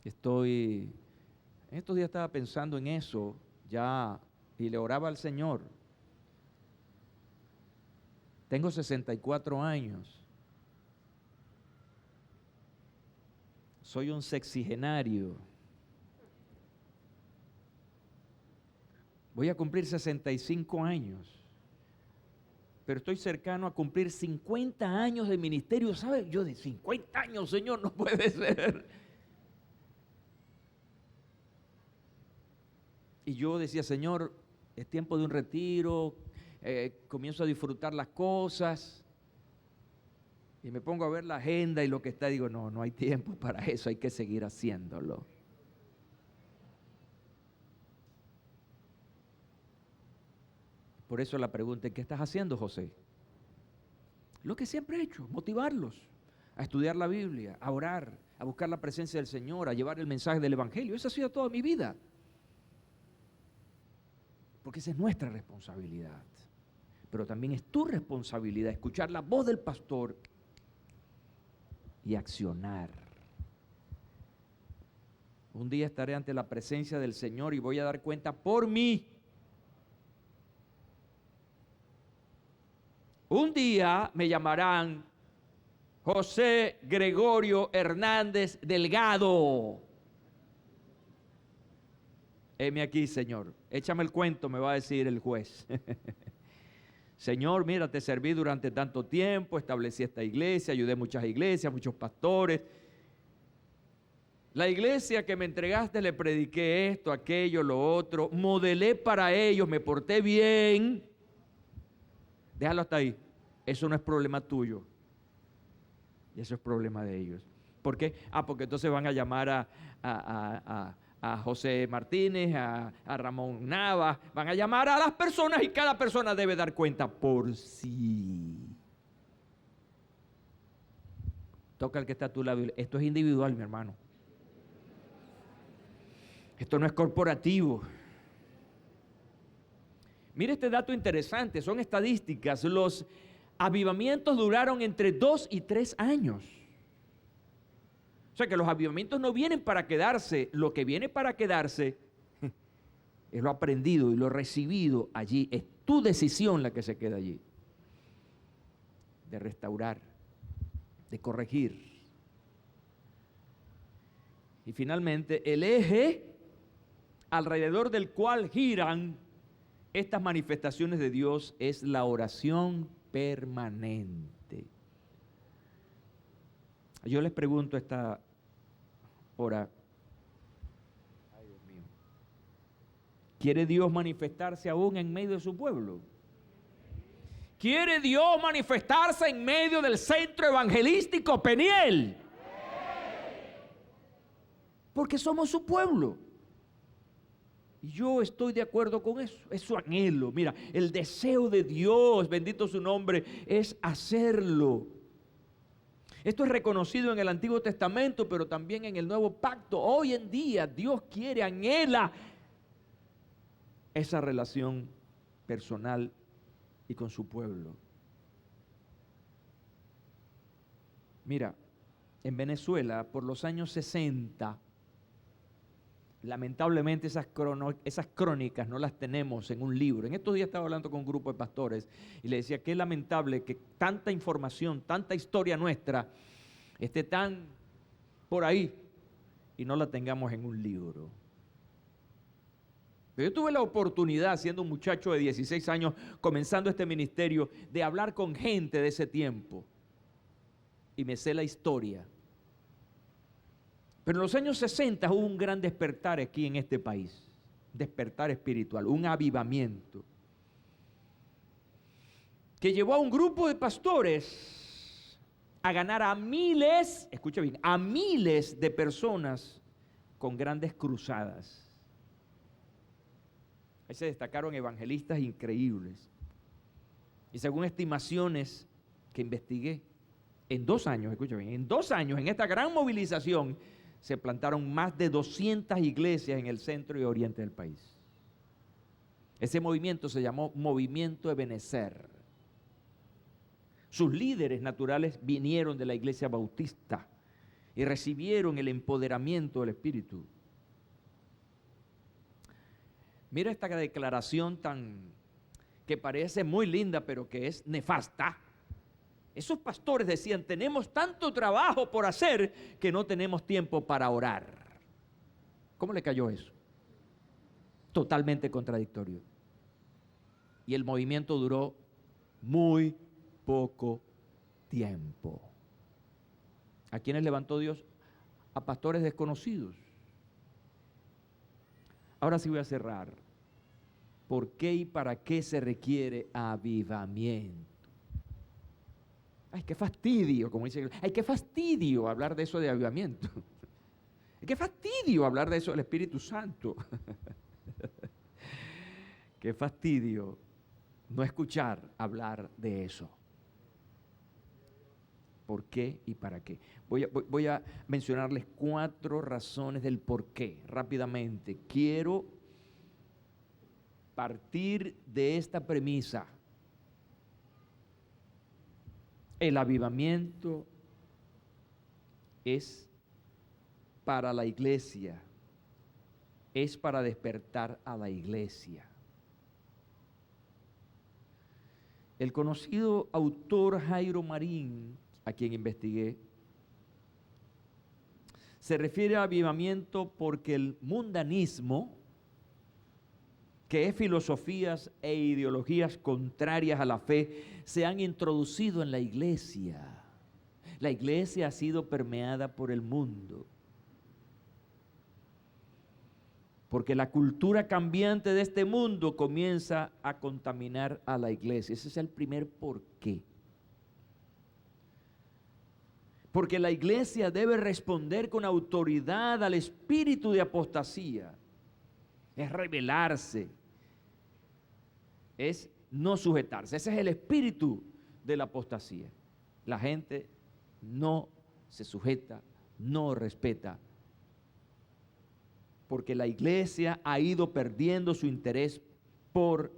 A: en estos días estaba pensando en eso ya y le oraba al Señor. Tengo 64 años. Soy un sexagenario. Voy a cumplir 65 años. Pero estoy cercano a cumplir 50 años de ministerio. ¿Sabe? Yo de 50 años, Señor, no puede ser. Y yo decía, Señor, es tiempo de un retiro, comienzo a disfrutar las cosas. Y me pongo a ver la agenda y lo que está, digo, no hay tiempo para eso, hay que seguir haciéndolo. Por eso la pregunta es, ¿qué estás haciendo, José? Lo que siempre he hecho, motivarlos a estudiar la Biblia, a orar, a buscar la presencia del Señor, a llevar el mensaje del Evangelio. Esa ha sido toda mi vida. Porque esa es nuestra responsabilidad. Pero también es tu responsabilidad escuchar la voz del pastor y accionar. Un día estaré ante la presencia del Señor y voy a dar cuenta por mí. Un día me llamarán José Gregorio Hernández Delgado. Heme aquí, Señor. Échame el cuento, me va a decir el juez. Señor, mira, te serví durante tanto tiempo, establecí esta iglesia, ayudé a muchas iglesias, muchos pastores. La iglesia que me entregaste le prediqué esto, aquello, lo otro, modelé para ellos, me porté bien. Déjalo hasta ahí. Eso no es problema tuyo. Y eso es problema de ellos. ¿Por qué? Porque entonces van a llamar a José Martínez, a Ramón Navas, van a llamar a las personas y cada persona debe dar cuenta por sí. Toca el que está a tu lado. Esto es individual, mi hermano. Esto no es corporativo. Mire este dato interesante, son estadísticas. Los avivamientos duraron entre 2 y 3 años. O sea que los avivamientos no vienen para quedarse. Lo que viene para quedarse es lo aprendido y lo recibido allí. Es tu decisión la que se queda allí. De restaurar, de corregir. Y finalmente, el eje alrededor del cual giran estas manifestaciones de Dios es la oración permanente. Yo les pregunto esta hora, ay Dios mío, ¿quiere Dios manifestarse aún en medio de su pueblo? ¿Quiere Dios manifestarse en medio del centro evangelístico Peniel? Porque somos su pueblo. Y yo estoy de acuerdo con eso, es su anhelo. Mira, el deseo de Dios, bendito su nombre, es hacerlo. Esto es reconocido en el Antiguo Testamento, pero también en el Nuevo Pacto. Hoy en día Dios quiere, anhela esa relación personal y con su pueblo. Mira, en Venezuela, por los años 60, lamentablemente esas crónicas no las tenemos en un libro. En estos días estaba hablando con un grupo de pastores y le decía que es lamentable que tanta información, tanta historia nuestra esté tan por ahí y no la tengamos en un libro. Pero yo tuve la oportunidad, siendo un muchacho de 16 años, comenzando este ministerio, de hablar con gente de ese tiempo. Y me sé la historia. Pero en los años 60 hubo un gran despertar aquí en este país, despertar espiritual, un avivamiento, que llevó a un grupo de pastores a ganar a miles, escucha bien, a miles de personas con grandes cruzadas. Ahí se destacaron evangelistas increíbles. Y según estimaciones que investigué, en 2 años, escucha bien, en 2 años, en esta gran movilización, se plantaron más de 200 iglesias en el centro y oriente del país. Ese movimiento se llamó Movimiento Ebenezer. Sus líderes naturales vinieron de la iglesia bautista y recibieron el empoderamiento del Espíritu. Mira esta declaración que parece muy linda, pero que es nefasta. Esos pastores decían, tenemos tanto trabajo por hacer que no tenemos tiempo para orar. ¿Cómo le cayó eso? Totalmente contradictorio. Y el movimiento duró muy poco tiempo. ¿A quiénes levantó Dios? A pastores desconocidos. Ahora sí voy a cerrar. ¿Por qué y para qué se requiere avivamiento? Ay, qué fastidio, como dice. Ay, qué fastidio hablar de eso de avivamiento. Qué fastidio hablar de eso del Espíritu Santo. Qué fastidio no escuchar hablar de eso. ¿Por qué y para qué? Voy a mencionarles 4 razones del por qué rápidamente. Quiero partir de esta premisa. El avivamiento es para la iglesia, es para despertar a la iglesia. El conocido autor Jairo Marín, a quien investigué, se refiere a avivamiento porque el mundanismo, que es filosofías e ideologías contrarias a la fe, se han introducido en la iglesia. La iglesia ha sido permeada por el mundo. Porque la cultura cambiante de este mundo comienza a contaminar a la iglesia. Ese es el primer porqué. Porque la iglesia debe responder con autoridad al espíritu de apostasía. Es rebelarse. Es no sujetarse. Ese es el espíritu de la apostasía. La gente no se sujeta, no respeta. Porque la iglesia ha ido perdiendo su interés por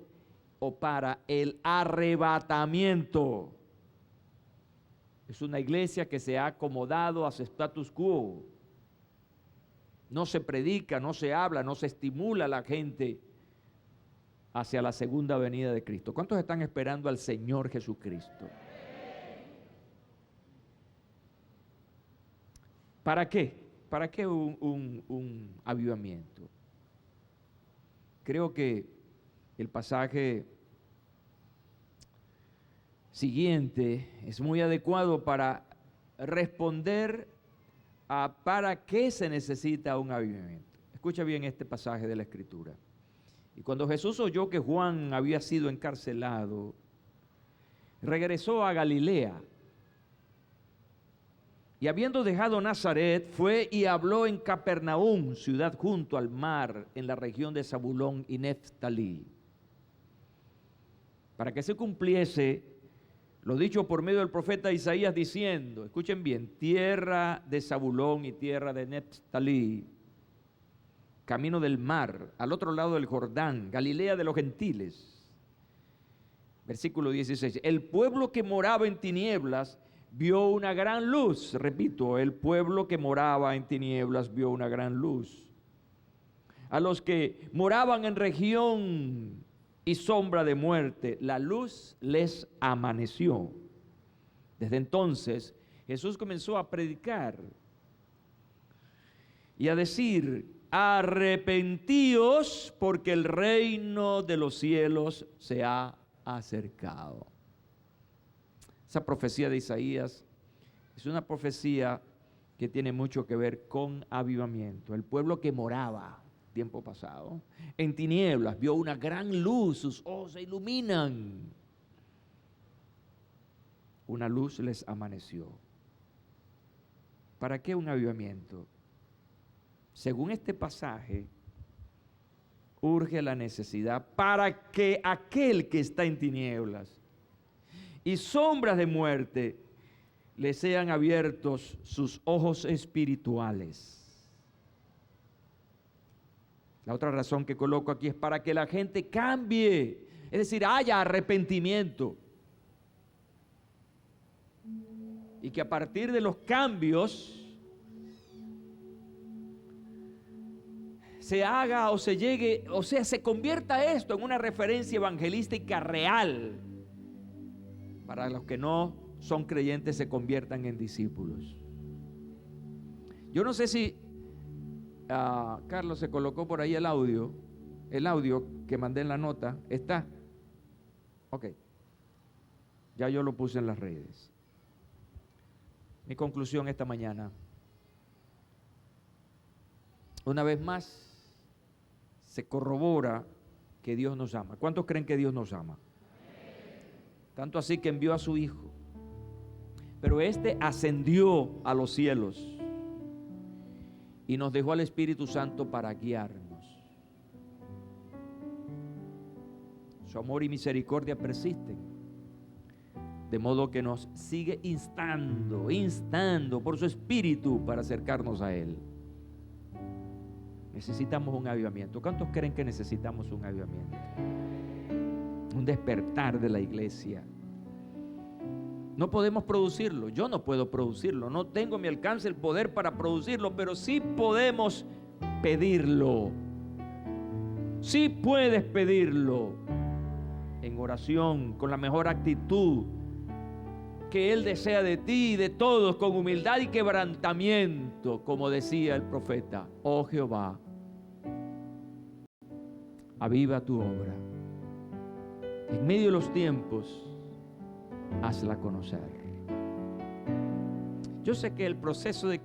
A: o para el arrebatamiento. Es una iglesia que se ha acomodado a su status quo. No se predica, no se habla, no se estimula a la gente hacia la segunda venida de Cristo. ¿Cuántos están esperando al Señor Jesucristo? ¿Para qué? ¿Para qué un avivamiento? Creo que el pasaje siguiente es muy adecuado para responder a para qué se necesita un avivamiento. Escucha bien este pasaje de la Escritura. Y cuando Jesús oyó que Juan había sido encarcelado, regresó a Galilea. Y habiendo dejado Nazaret, fue y habló en Capernaum, ciudad junto al mar, en la región de Zabulón y Neftalí, para que se cumpliese Lo dicho por medio del profeta Isaías diciendo, escuchen bien, tierra de Zabulón y tierra de Neftalí, camino del mar, al otro lado del Jordán, Galilea de los gentiles. Versículo 16, el pueblo que moraba en tinieblas vio una gran luz. Repito, el pueblo que moraba en tinieblas vio una gran luz. A los que moraban en región y sombra de muerte, la luz les amaneció. Desde entonces, Jesús comenzó a predicar y a decir, arrepentíos porque el reino de los cielos se ha acercado. Esa profecía de Isaías es una profecía que tiene mucho que ver con avivamiento. El pueblo que moraba tiempo pasado en tinieblas vio una gran luz, sus ojos se iluminan. Una luz les amaneció. ¿Para qué un avivamiento? Según este pasaje, urge la necesidad para que aquel que está en tinieblas y sombras de muerte le sean abiertos sus ojos espirituales. La otra razón que coloco aquí es para que la gente cambie, es decir, haya arrepentimiento. Y que a partir de los cambios se haga o se llegue, o sea, se convierta esto en una referencia evangelística real. Para los que no son creyentes se conviertan en discípulos. Yo no sé si Carlos se colocó por ahí el audio que mandé en la nota. ¿Está? Ok. Ya yo lo puse en las redes. Mi conclusión esta mañana. Una vez más, se corrobora que Dios nos ama. ¿Cuántos creen que Dios nos ama? Tanto así que envió a su Hijo. Pero este ascendió a los cielos y nos dejó al Espíritu Santo para guiarnos. Su amor y misericordia persisten, de modo que nos sigue instando por su Espíritu para acercarnos a Él. Necesitamos un avivamiento. ¿Cuántos creen que necesitamos un avivamiento? Un despertar de la iglesia. No podemos producirlo, yo no puedo producirlo, no tengo a mi alcance el poder para producirlo, pero sí podemos pedirlo. Sí puedes pedirlo en oración, con la mejor actitud que Él desea de ti y de todos, con humildad y quebrantamiento, como decía el profeta. Oh Jehová, aviva tu obra. En medio de los tiempos, hazla conocer. Yo sé que el proceso de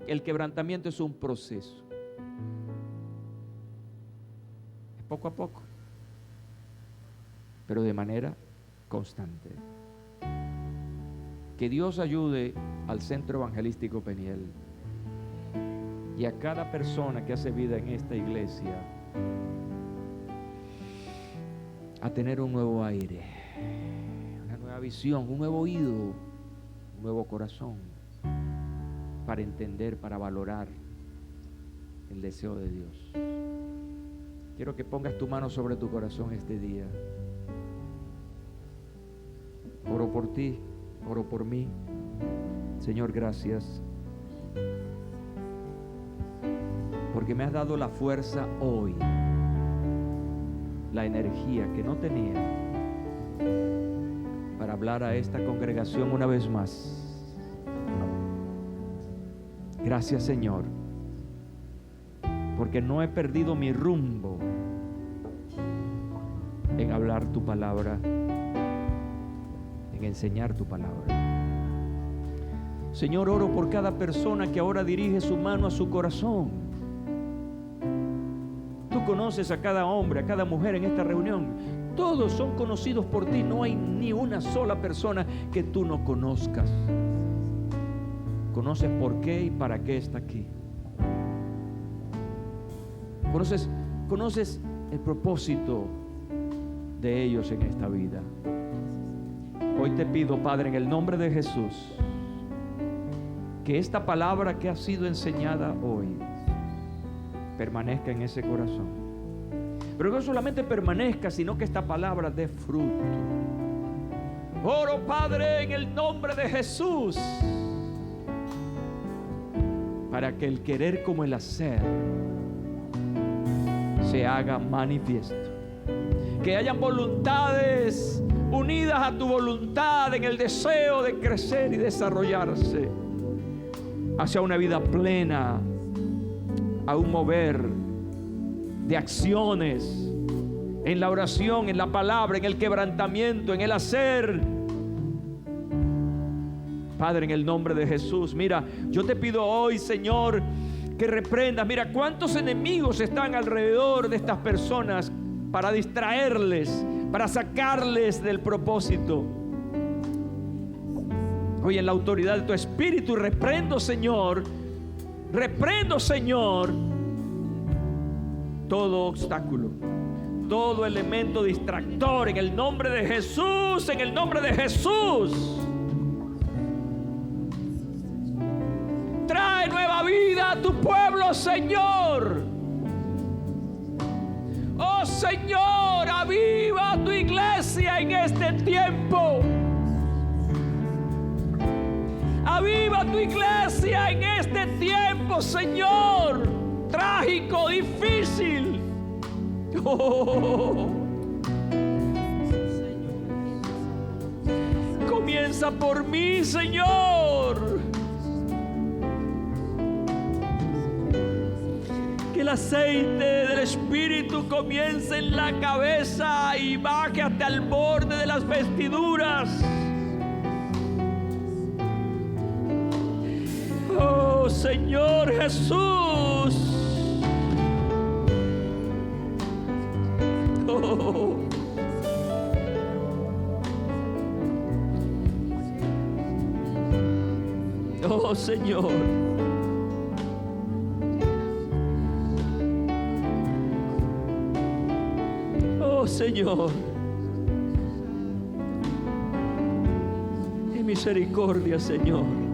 A: el quebrantamiento es un proceso. Es poco a poco, pero de manera constante. Que Dios ayude al Centro Evangelístico Peniel y a cada persona que hace vida en esta iglesia a tener un nuevo aire, una nueva visión, un nuevo oído, un nuevo corazón para entender, para valorar el deseo de Dios. Quiero que pongas tu mano sobre tu corazón este día. Oro por ti, oro por mí. Señor, gracias porque me has dado la fuerza hoy, la energía que no tenía para hablar a esta congregación una vez más. Gracias, Señor, porque no he perdido mi rumbo en hablar tu palabra, en enseñar tu palabra. Señor, oro por cada persona que ahora dirige su mano a su corazón. Tú conoces a cada hombre, a cada mujer en esta reunión. Todos son conocidos por ti. No hay ni una sola persona que tú no conozcas. Conoces por qué y para qué está aquí. Conoces el propósito de ellos en esta vida. Hoy te pido, Padre, en el nombre de Jesús, que esta palabra que ha sido enseñada hoy permanezca en ese corazón. Pero no solamente permanezca, sino que esta palabra dé fruto. Oro, Padre, en el nombre de Jesús, para que el querer como el hacer se haga manifiesto. Que hayan voluntades unidas a tu voluntad en el deseo de crecer y desarrollarse hacia una vida plena, a un mover de acciones en la oración, en la palabra, en el quebrantamiento, en el hacer. Padre, en el nombre de Jesús, mira, yo te pido hoy, Señor, que reprendas. Mira cuántos enemigos están alrededor de estas personas para distraerles, para sacarles del propósito. Hoy en la autoridad de tu Espíritu reprendo, Señor, todo obstáculo, todo elemento distractor, en el nombre de Jesús, en el nombre de Jesús. Trae nueva vida a tu pueblo, Señor. Oh Señor, aviva tu iglesia en este tiempo. Aviva tu iglesia en este tiempo, Señor. Trágico, difícil. Oh. Comienza por mí, Señor. Que el aceite del Espíritu comience en la cabeza y baje hasta el borde de las vestiduras. Oh Señor Jesús. Oh. Oh Señor. Oh Señor. En misericordia, Señor.